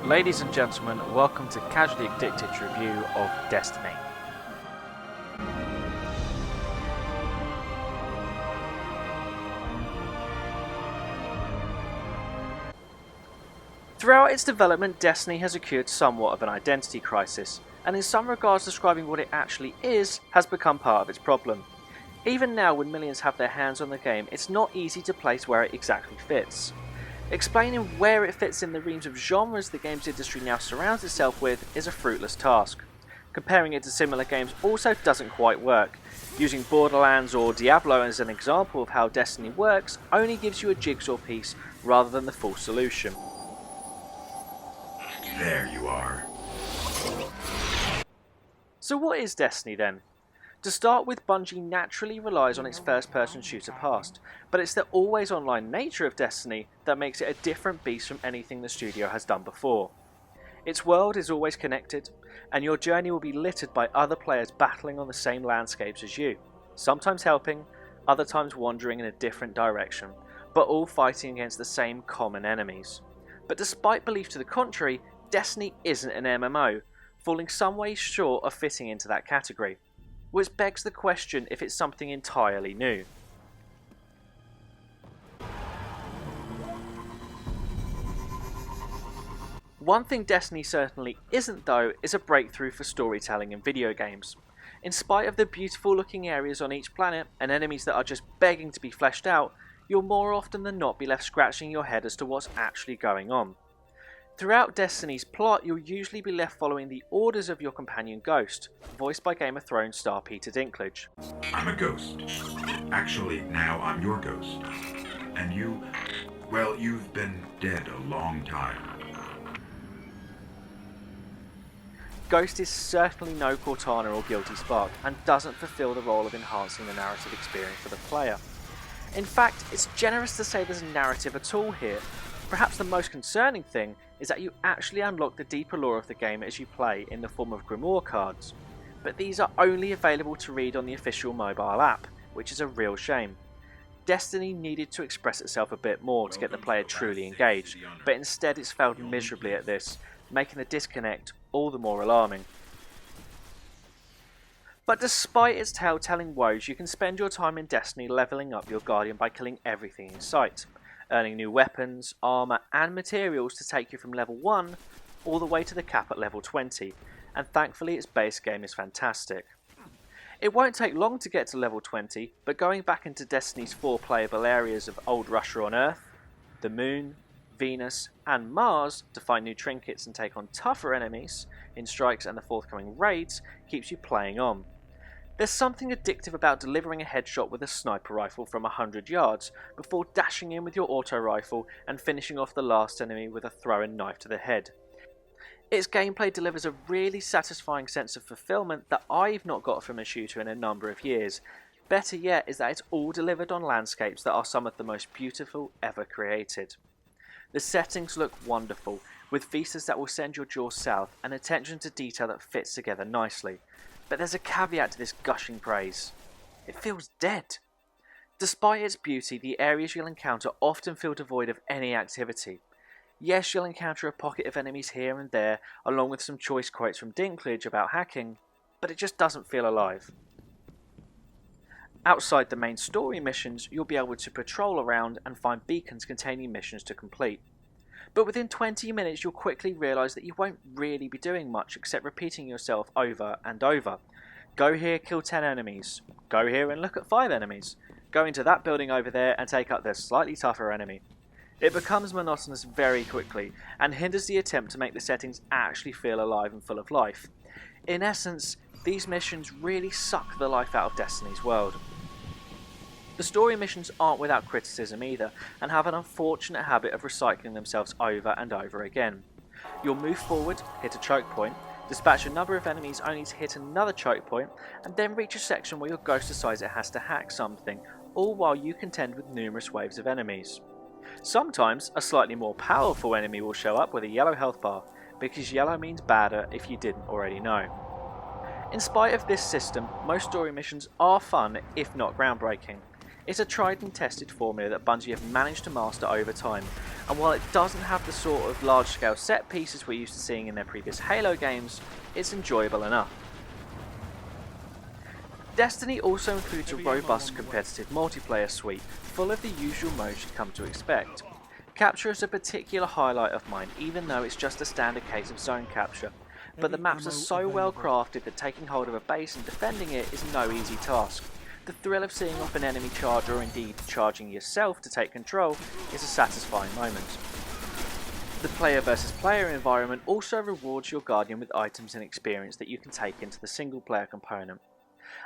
Ladies and gentlemen, welcome to Casually Addicted's review of Destiny. Throughout its development, Destiny has accrued somewhat of an identity crisis, and in some regards describing what it actually is has become part of its problem. Even now, when millions have their hands on the game, it's not easy to place where it exactly fits. Explaining where it fits in the reams of genres the games industry now surrounds itself with is a fruitless task. Comparing it to similar games also doesn't quite work. Using Borderlands or Diablo as an example of how Destiny works only gives you a jigsaw piece rather than the full solution. There you are. So what is Destiny then? To start with, Bungie naturally relies on its first-person shooter past, but it's the always online nature of Destiny that makes it a different beast from anything the studio has done before. Its world is always connected, and your journey will be littered by other players battling on the same landscapes as you, sometimes helping, other times wandering in a different direction, but all fighting against the same common enemies. But despite belief to the contrary, Destiny isn't an MMO, falling some way short of fitting into that category. Which begs the question if it's something entirely new. One thing Destiny certainly isn't though is a breakthrough for storytelling in video games. In spite of the beautiful looking areas on each planet and enemies that are just begging to be fleshed out, you'll more often than not be left scratching your head as to what's actually going on. Throughout Destiny's plot, you'll usually be left following the orders of your companion Ghost, voiced by Game of Thrones star Peter Dinklage. I'm a ghost. Actually, now I'm your ghost. And you, well, you've been dead a long time. Ghost is certainly no Cortana or Guilty Spark, and doesn't fulfill the role of enhancing the narrative experience for the player. In fact, it's generous to say there's a narrative at all here. Perhaps the most concerning thing is that you actually unlock the deeper lore of the game as you play in the form of Grimoire cards, but these are only available to read on the official mobile app, which is a real shame. Destiny needed to express itself a bit more to get the player truly engaged, but instead it's failed miserably at this, making the disconnect all the more alarming. But despite its tale-telling woes, you can spend your time in Destiny leveling up your Guardian by killing everything in sight, earning new weapons, armour and materials to take you from level 1 all the way to the cap at level 20, and thankfully its base game is fantastic. It won't take long to get to level 20, but going back into Destiny's 4 playable areas of Old Russia on Earth, the Moon, Venus and Mars to find new trinkets and take on tougher enemies in strikes and the forthcoming raids keeps you playing on. There's something addictive about delivering a headshot with a sniper rifle from 100 yards before dashing in with your auto rifle and finishing off the last enemy with a throwing knife to the head. Its gameplay delivers a really satisfying sense of fulfillment that I've not got from a shooter in a number of years. Better yet is that it's all delivered on landscapes that are some of the most beautiful ever created. The settings look wonderful, with vistas that will send your jaw south and attention to detail that fits together nicely. But there's a caveat to this gushing praise. It feels dead. Despite its beauty, the areas you'll encounter often feel devoid of any activity. Yes, you'll encounter a pocket of enemies here and there, along with some choice quotes from Dinklage about hacking, but it just doesn't feel alive. Outside the main story missions, you'll be able to patrol around and find beacons containing missions to complete. But within 20 minutes you'll quickly realise that you won't really be doing much except repeating yourself over and over. Go here, kill 10 enemies. Go here and look at 5 enemies. Go into that building over there and take out this slightly tougher enemy. It becomes monotonous very quickly and hinders the attempt to make the settings actually feel alive and full of life. In essence, these missions really suck the life out of Destiny's world. The story missions aren't without criticism either, and have an unfortunate habit of recycling themselves over and over again. You'll move forward, hit a choke point, dispatch a number of enemies only to hit another choke point, and then reach a section where your ghost decides it has to hack something, all while you contend with numerous waves of enemies. Sometimes a slightly more powerful enemy will show up with a yellow health bar, because yellow means badder if you didn't already know. In spite of this system, most story missions are fun if not groundbreaking. It's a tried and tested formula that Bungie have managed to master over time, and while it doesn't have the sort of large scale set pieces we're used to seeing in their previous Halo games, it's enjoyable enough. Destiny also includes a robust competitive multiplayer suite, full of the usual modes you've come to expect. Capture is a particular highlight of mine, even though it's just a standard case of zone capture, but the maps are so well crafted that taking hold of a base and defending it is no easy task. The thrill of seeing off an enemy charge, or indeed charging yourself to take control, is a satisfying moment. The player versus player environment also rewards your Guardian with items and experience that you can take into the single player component.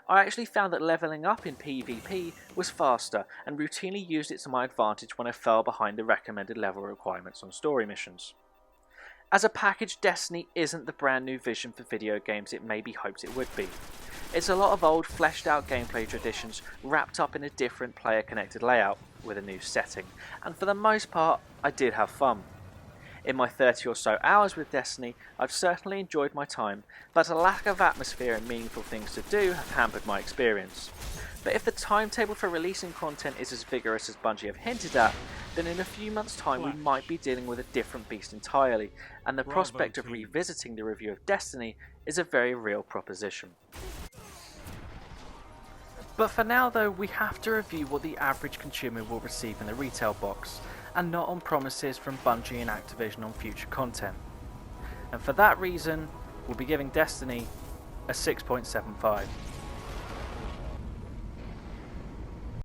I actually found that levelling up in PvP was faster and routinely used it to my advantage when I fell behind the recommended level requirements on story missions. As a package, Destiny isn't the brand new vision for video games it maybe hoped it would be. It's a lot of old fleshed out gameplay traditions wrapped up in a different player connected layout with a new setting, and for the most part I did have fun. In my 30 or so hours with Destiny, I've certainly enjoyed my time, but a lack of atmosphere and meaningful things to do have hampered my experience. But if the timetable for releasing content is as vigorous as Bungie have hinted at, then in a few months' time we might be dealing with a different beast entirely, and the prospect of revisiting the review of Destiny is a very real proposition. But for now though, we have to review what the average consumer will receive in the retail box, and not on promises from Bungie and Activision on future content. And for that reason, we'll be giving Destiny a 6.75.